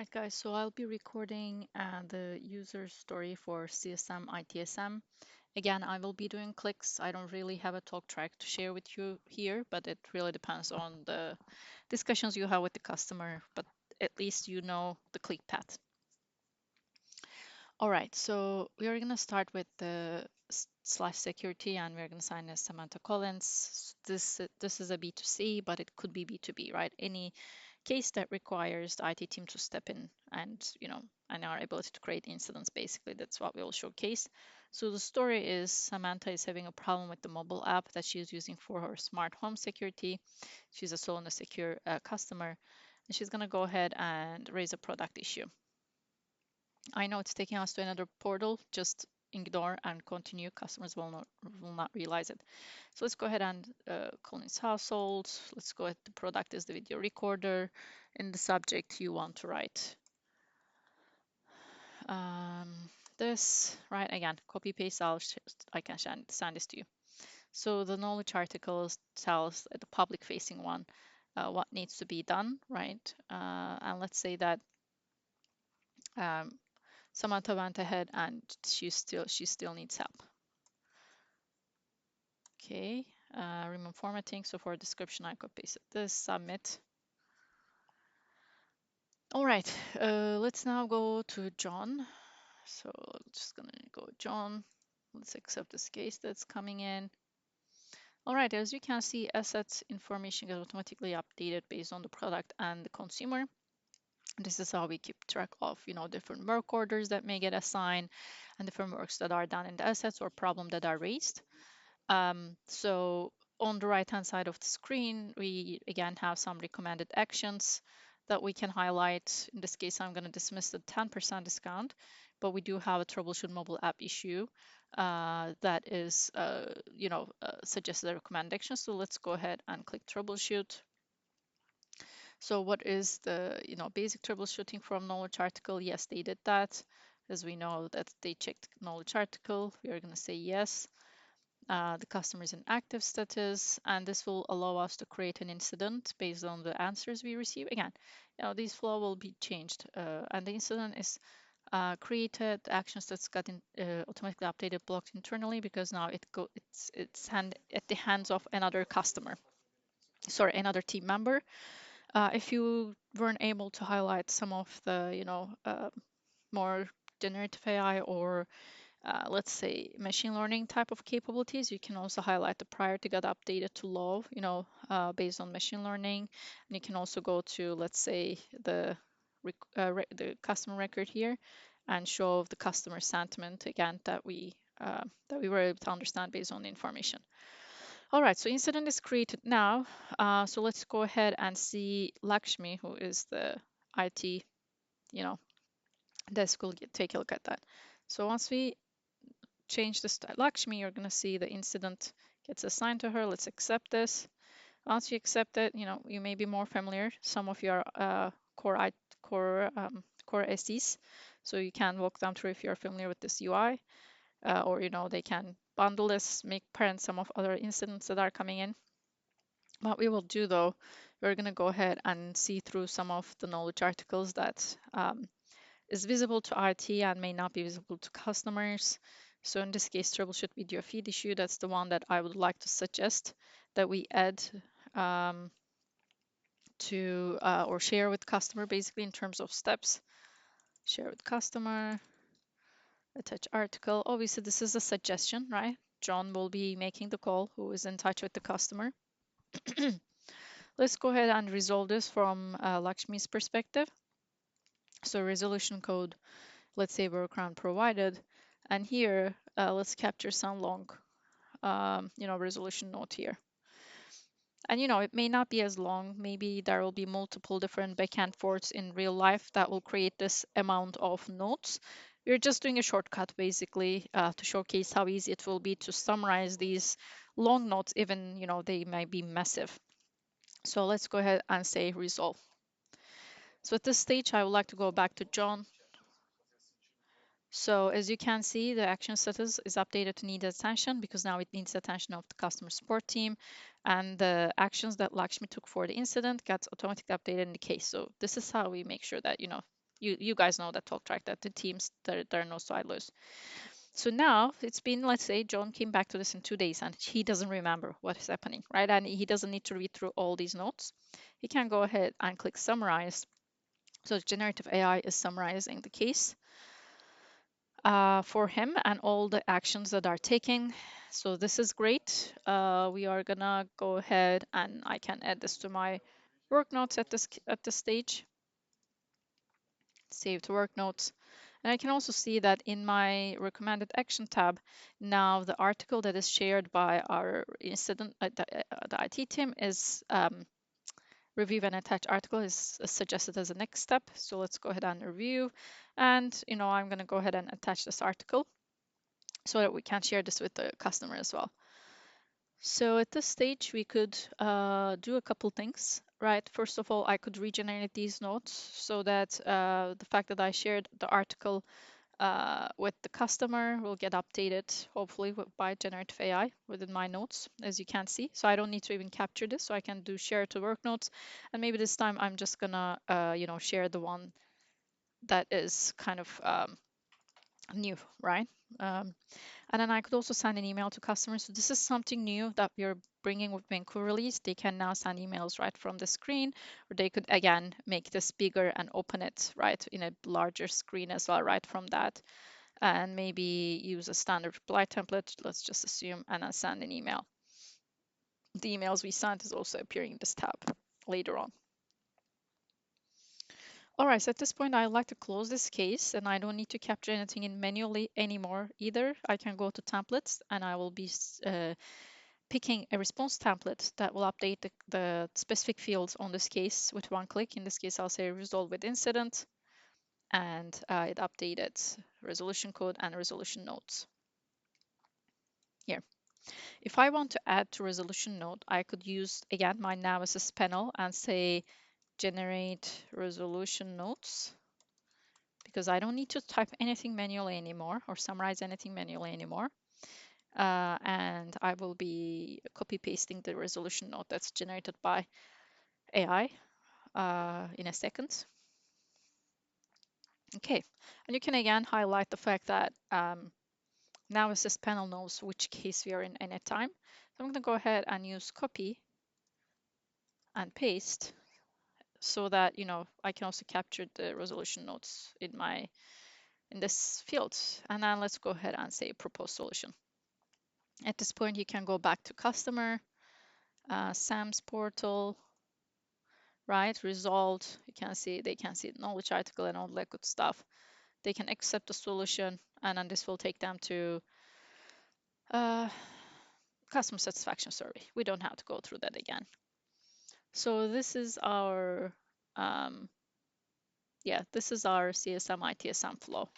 Right, guys, so I'll be recording the user story for CSM ITSM. Again, I will be doing clicks. I don't really have a talk track to share with you here, but it really depends on the discussions you have with the customer, but at least you know the click path. All right, so we are going to start with the /security, and we're going to sign as Samantha Collins. This is a B2C, but it could be B2B, right? Any case that requires the IT team to step in and and our ability to create incidents. Basically, that's what we will showcase. So the story is Samantha is having a problem with the mobile app that she's using for her smart home security. She's a sole and a secure customer, and she's going to go ahead and raise a product issue. I know it's taking us to another portal. Just ignore and continue. Customers will not realize it. So let's go ahead and Colin's household. Let's go ahead. The product is the video recorder. In the subject, you want to write this, right? Again, copy paste. I can send this to you. So the knowledge articles tells the public facing one what needs to be done, right? And let's say that Samantha went ahead and she still needs help. Okay, remove formatting. So for description, I copy paste this, submit. All right, let's now go to John. So just gonna go John. Let's accept this case that's coming in. All right, as you can see, assets information gets automatically updated based on the product and the consumer. This is how we keep track of, different work orders that may get assigned and different works that are done in the assets or problem that are raised. So on the right-hand side of the screen, we again have some recommended actions that we can highlight. In this case, I'm going to dismiss the 10% discount, but we do have a troubleshoot mobile app issue that is, suggested a recommended action. So let's go ahead and click troubleshoot. So what is the, basic troubleshooting from knowledge article? Yes, they did that. As we know that they checked knowledge article, we are going to say yes. The customer is in active status, and this will allow us to create an incident based on the answers we receive. Again, these flow will be changed, and the incident is created. The actions that's gotten automatically updated, blocked internally because now it's at the hands of another customer. Sorry, another team member. If you weren't able to highlight some of the, more generative AI or let's say machine learning type of capabilities, you can also highlight the priority got updated to low, based on machine learning. And you can also go to, let's say, the customer record here and show the customer sentiment again that we were able to understand based on the information. All right, so incident is created now. So let's go ahead and see Lakshmi, who is the IT, desk. Will take a look at that. So once we change this to Lakshmi, you're going to see the incident gets assigned to her. Let's accept this. Once you accept it, you may be more familiar. Some of your core SEs, so you can walk them through if you're familiar with this UI, or they can bundle this, make parent some of other incidents that are coming in. What we will do though, we're going to go ahead and see through some of the knowledge articles that is visible to IT and may not be visible to customers. So in this case, troubleshoot video feed issue, that's the one that I would like to suggest that we add to or share with customer, basically in terms of steps. Share with customer, attach article. Obviously, this is a suggestion, right? John will be making the call, who is in touch with the customer. Let's go ahead and resolve this from Lakshmi's perspective. So resolution code, let's say workaround provided. And here, let's capture some long, resolution note here. And, it may not be as long. Maybe there will be multiple different back and forths in real life that will create this amount of notes. We're just doing a shortcut, basically, to showcase how easy it will be to summarize these long notes, even, they might be massive. So let's go ahead and say resolve. So at this stage, I would like to go back to John. So as you can see, the action status is updated to need attention because now it needs attention of the customer support team, and the actions that Lakshmi took for the incident gets automatically updated in the case. So this is how we make sure that, You guys know that talk track, that the teams, there are no silos. So now it's been, let's say John came back to this in 2 days and he doesn't remember what is happening, right? And he doesn't need to read through all these notes. He can go ahead and click summarize. So generative AI is summarizing the case for him and all the actions that are taken. So this is great. We are gonna go ahead and I can add this to my work notes at this stage. Save to work notes. And I can also see that in my recommended action tab, now the article that is shared by our incident, the IT team is review and attach article is suggested as a next step. So let's go ahead and review. And, I'm going to go ahead and attach this article so that we can share this with the customer as well. So at this stage, we could do a couple things, right? First of all, I could regenerate these notes so that the fact that I shared the article with the customer will get updated, hopefully by generative AI within my notes, as you can see. So I don't need to even capture this, so I can do share to work notes. And maybe this time I'm just gonna, share the one that is kind of new, right? And then I could also send an email to customers. So this is something new that we're bringing with Vancouver release. They can now send emails right from the screen, or they could again make this bigger and open it right in a larger screen as well, right from that. And maybe use a standard reply template, let's just assume, and then send an email. The emails we sent is also appearing in this tab later on. All right, so at this point, I'd like to close this case and I don't need to capture anything in manually anymore either. I can go to templates and I will be picking a response template that will update the specific fields on this case with one click. In this case, I'll say resolve with incident, and it updated resolution code and resolution notes here. If I want to add to resolution note, I could use, again, my analysis panel and say generate resolution notes, because I don't need to type anything manually anymore or summarize anything manually anymore. And I will be copy pasting the resolution note that's generated by AI in a second. Okay, and you can again highlight the fact that now this panel knows which case we are in any time. So I'm going to go ahead and use copy and paste so that I can also capture the resolution notes in this field. And then let's go ahead and say propose solution. At this point, you can go back to customer, SAM's portal, right? Result. They can see the knowledge article and all that good stuff. They can accept the solution, and then this will take them to customer satisfaction survey. We don't have to go through that again. So this is our this is our CSM ITSM flow.